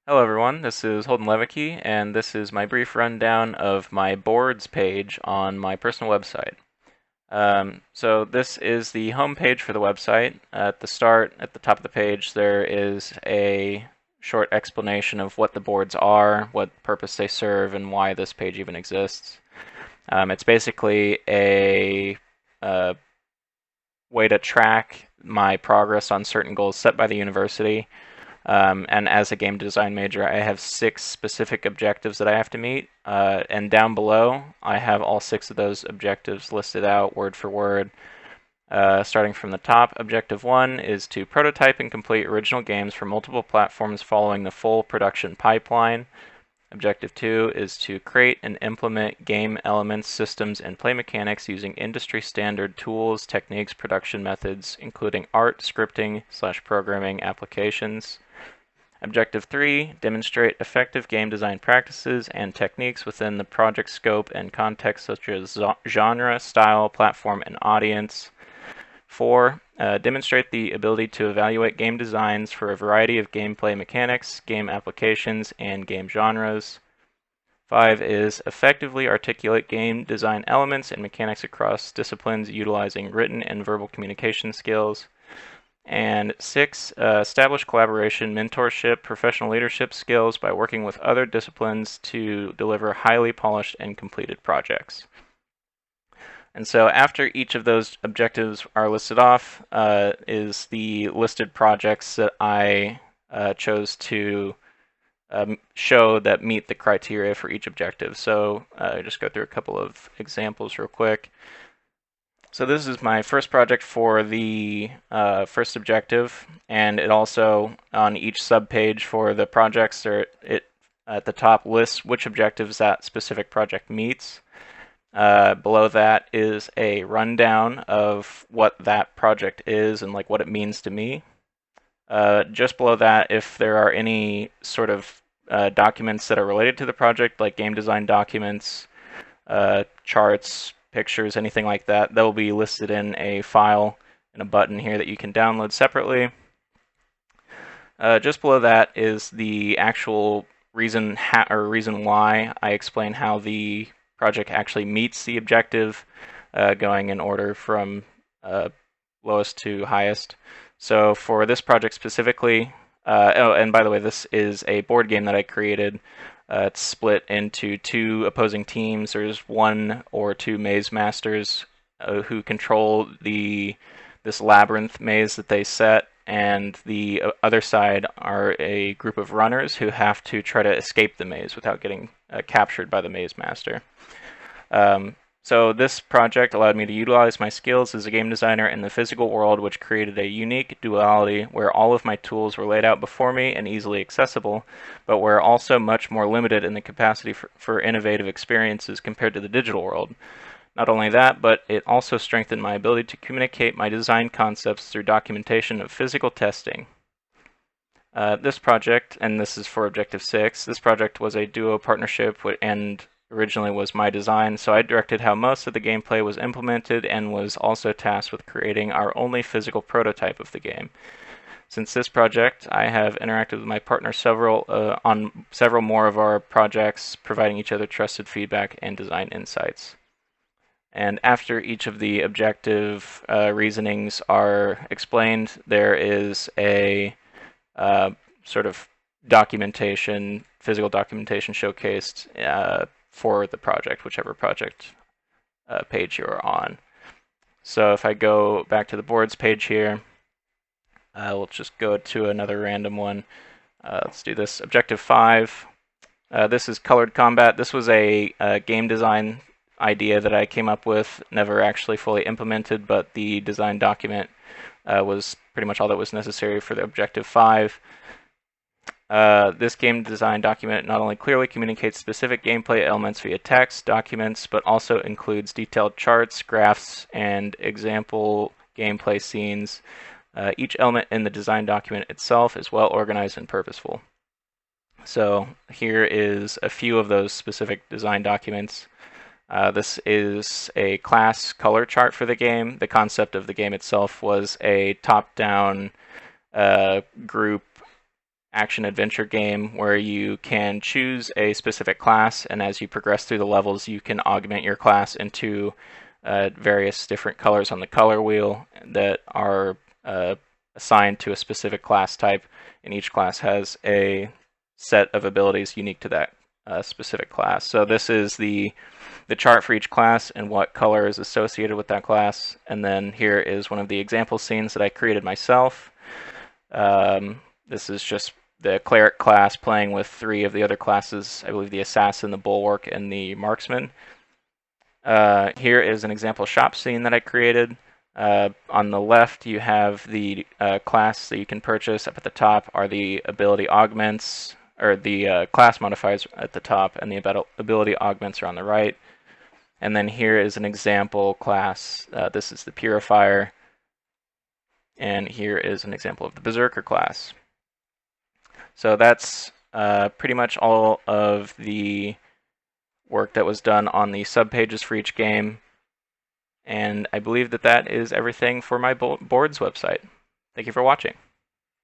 Hello everyone, this is Holden Levicki, and this is my brief rundown of my boards page on my personal website. So this is the home page for the website. At the start, at the top of the page, there is a short explanation of what the boards are, what purpose they serve, and why this page even exists. It's basically a way to track my progress on certain goals set by the university. And as a game design major, I have 6 specific objectives that I have to meet. And down below, I have all 6 of those objectives listed out word for word. Starting from the top, Objective 1 is to prototype and complete original games for multiple platforms following the full production pipeline. Objective 2 is to create and implement game elements, systems, and play mechanics using industry standard tools, techniques, production methods, including art, scripting/programming applications. Objective 3, demonstrate effective game design practices and techniques within the project scope and context such as genre, style, platform, and audience. 4, demonstrate the ability to evaluate game designs for a variety of gameplay mechanics, game applications, and game genres. 5 is effectively articulate game design elements and mechanics across disciplines utilizing written and verbal communication skills. And 6, establish collaboration, mentorship, professional leadership skills by working with other disciplines to deliver highly polished and completed projects. And so after each of those objectives are listed off is the listed projects that I chose to show that meet the criteria for each objective. So just go through a couple of examples real quick. So this is my first project for the first objective, and it also, on each subpage for the projects, it at the top lists which objectives that specific project meets. Below that is a rundown of what that project is and like what it means to me. Just below that, if there are any sort of documents that are related to the project, like game design documents, charts, pictures, anything like that, they'll be listed in a file and a button here that you can download separately. Just below that is the actual reason why I explain how the project actually meets the objective, going in order from lowest to highest. So for this project specifically, oh, and by the way, this is a board game that I created. It's split into 2 opposing teams. There's 1 or 2 maze masters who control this labyrinth maze that they set, and the other side are a group of runners who have to try to escape the maze without getting captured by the maze master. So this project allowed me to utilize my skills as a game designer in the physical world, which created a unique duality where all of my tools were laid out before me and easily accessible, but were also much more limited in the capacity for innovative experiences compared to the digital world. Not only that, but it also strengthened my ability to communicate my design concepts through documentation of physical testing. This project, and this is for Objective 6, this project was a duo partnership and originally was my design, so I directed how most of the gameplay was implemented and was also tasked with creating our only physical prototype of the game. Since this project, I have interacted with my partner on several more of our projects, providing each other trusted feedback and design insights. And after each of the objective reasonings are explained, there is a sort of documentation, physical documentation showcased for the project, whichever project page you're on. So if I go back to the boards page here, we'll just go to another random one. Let's do this. Objective 5. This is colored combat. This was a game design idea that I came up with, never actually fully implemented, but the design document was pretty much all that was necessary for the Objective 5. This game design document not only clearly communicates specific gameplay elements via text, documents, but also includes detailed charts, graphs, and example gameplay scenes. Each element in the design document itself is well organized and purposeful. So here is a few of those specific design documents. This is a class color chart for the game. The concept of the game itself was a top-down group action-adventure game where you can choose a specific class, and as you progress through the levels, you can augment your class into various different colors on the color wheel that are assigned to a specific class type, and each class has a set of abilities unique to that specific class. So this is the chart for each class and what color is associated with that class. And then here is one of the example scenes that I created myself. This is just the cleric class playing with 3 of the other classes, I believe the assassin, the bulwark, and the marksman. Here is an example shop scene that I created. On the left, you have the class that you can purchase. Up at the top are the ability augments, or the class modifiers at the top, and the ability augments are on the right. And then here is an example class. This is the Purifier. And here is an example of the Berserker class. So that's pretty much all of the work that was done on the subpages for each game. And I believe that that is everything for my board's website. Thank you for watching.